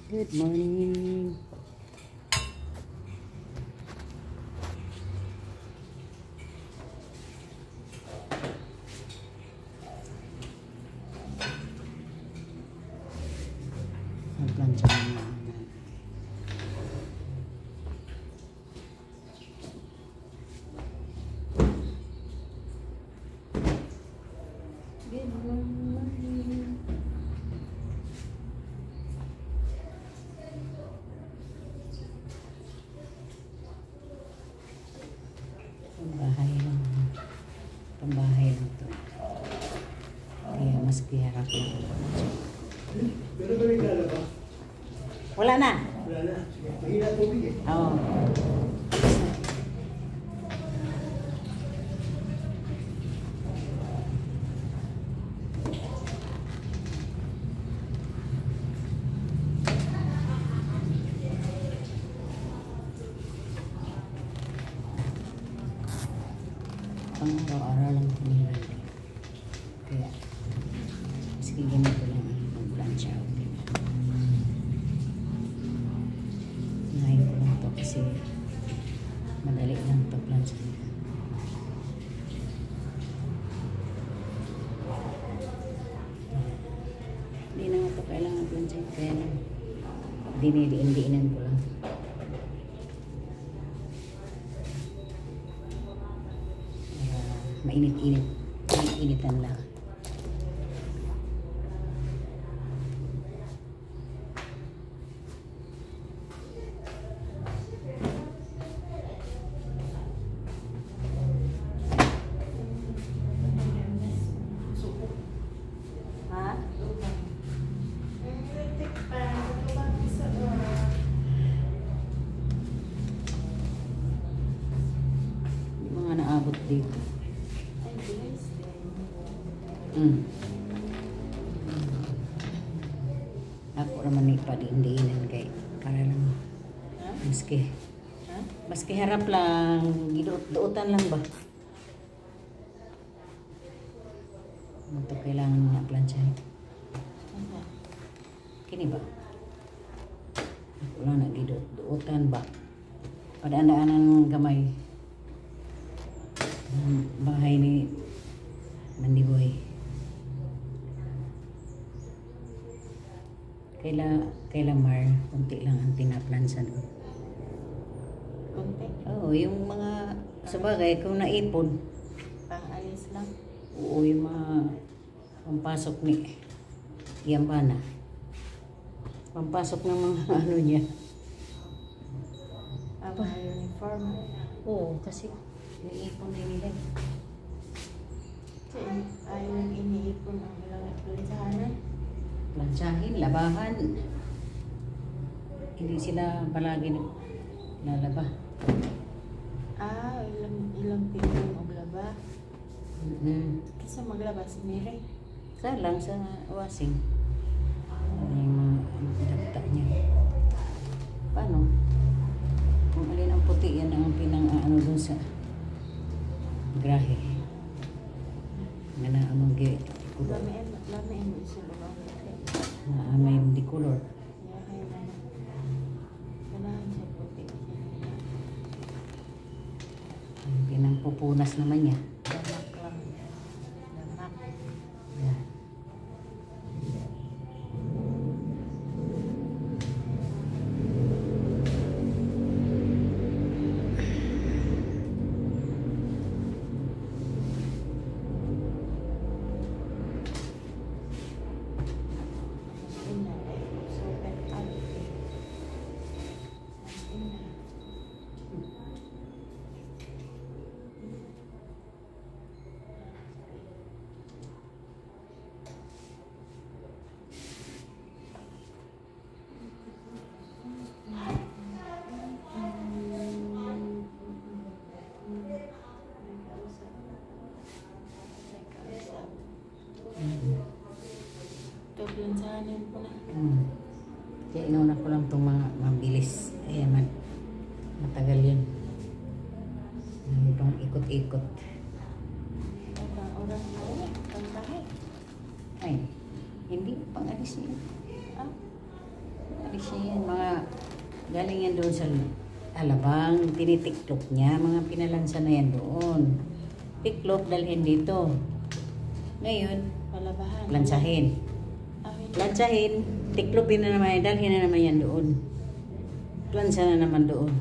Good morning. Magplancha na. Good morning. Pambahay lang to. Kaya mas kiyarap lang. Pero ba nagdala ba? Wala na. Wala na. Mahina tubig eh. Oo. Pang-araw-araw lang ito nila. Kaya, sige ganito lang ang pag-plancha. Ngayon ko lang ito kasi madali lang ito plancha. Hindi na nga ito kailangan plancha. Kaya lang, dinidiin-diinan ko lang. Mainit-init. Mainit-initan lang. Ha? Hindi mga naabot dito. Ako naman ipa-diin-diinan kay para lang maski harap lang giduot-duotan lang ba ito kailangan mga planchahin kini ba ako lang na giduot-duotan ba padaan-daanan gamay bahay ni Mandiboy. Kaila Mar, kunti lang ang pinaplansa doon. Konti? Oo, yung mga, sabagay, kung naipon. Pang-alis lang? Oo, yung mga pampasok ni Yambana. Pampasok ng mga ano niya. Mga uniform? Oo, kasi naipon na nila. Ayaw yung iniipon ang planchahanan? Plantsahin, labahan. Hindi sila palagi lalaba. Ilang pinong maglaba? Kasi maglaba si Mire? Sa lang sa washing. Yung mga dagta niya. Paano? Kung alin ang puti, yan ang pinang-ano dun sa grahe. Nga na amang kulor. Lami mo isulong. Na may di kulor. Yahay na. Kailangan siya puti. Ang pinang-pupunas naman niya. Damak lang. Damak. Yeah. Planchahanin po na. Kaya inuna ko lang itong mga mabilis. Ayan, matagal yun. Itong ikot-ikot. Orang na pang bahay. Ay, hindi pang alis niya. Ah, Alis niya yan. Mga galing yan doon sa alabang. Tinitiklop niya. Mga pinalansa na yan doon. Tiklop, dalhin dito. Ngayon, Palabahan. lansahin. Lansahin, tiklopin na naman, dalhin na naman yan doon. Lansa na naman doon.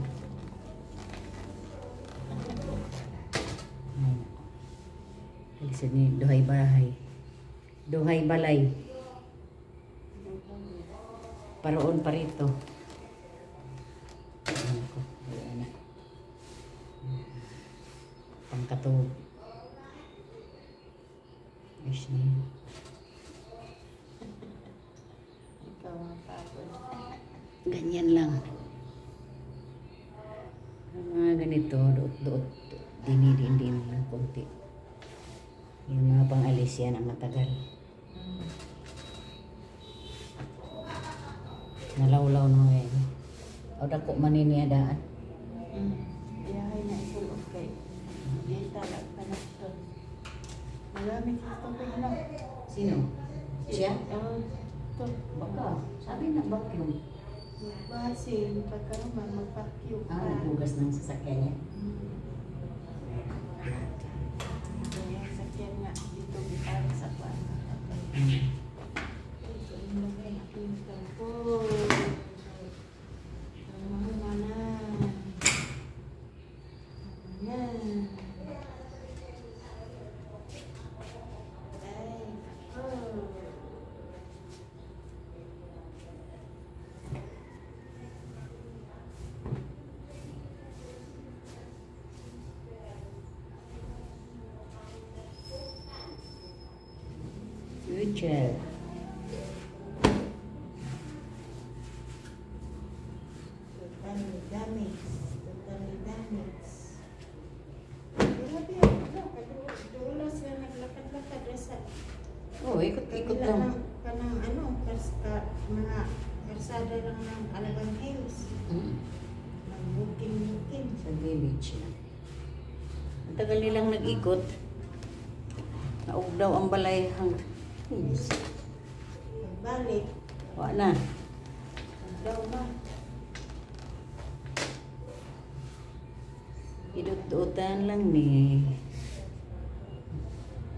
Alisin ni Duhay Bahay. Duhay Balay. Paroon pa rito. Ayan ko. Ayan na. Pangkatog. Ayos na yun. Ikaw ang pagod. Ganyan lang. Ang mga ganito, doot-doot, dinidin ng konti. Yung mga pang-alis yan ang matagal. Nalawlaw na yan. O dako maniniya daan. Iyahay na isulog kay. Hindi talag panagton. Malamig sa tubig na. Sino? Siya? Ito. Baka. Sabi na vacuum. Basin. Pagkaroon mag-vacuum ka. Naghugas ng sasakyan niya. Kaya sakyan nga dito bitawan sa kwan. Ito yung lagay na pintan ko. Mana. Ay, oh. Future. Totally damaged. Totally damaged. Grabe ako. Dulo sila naglakad-lakad. Oh, ikot-ikot lang. Kanang ano, mga karsada lang ng Alabang Hills. Nag-booking. Sa village na. Ang tagal nilang nag-ikot. Naog daw ang balay hang... Yes. Balik. Wa na. Daw ba? Idut-dutan lang ni.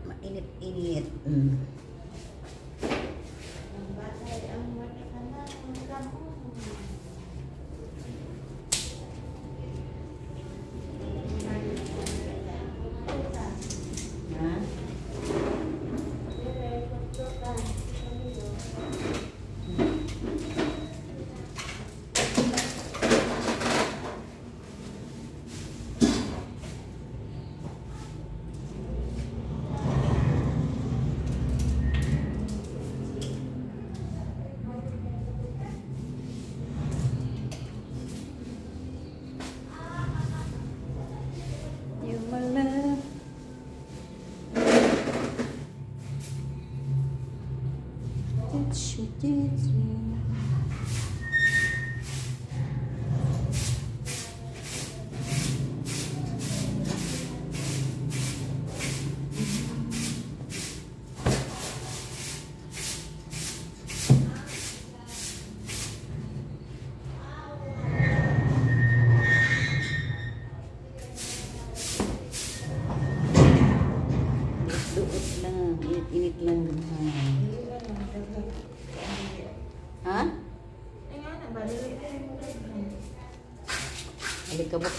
Mainit-init. Ang batay ang wala ka na. Ang gamo. Ha? You're my love. Touch me, touch me. Duot lang, init-init lang. Ha? Ay nga na, balik. Alikabok.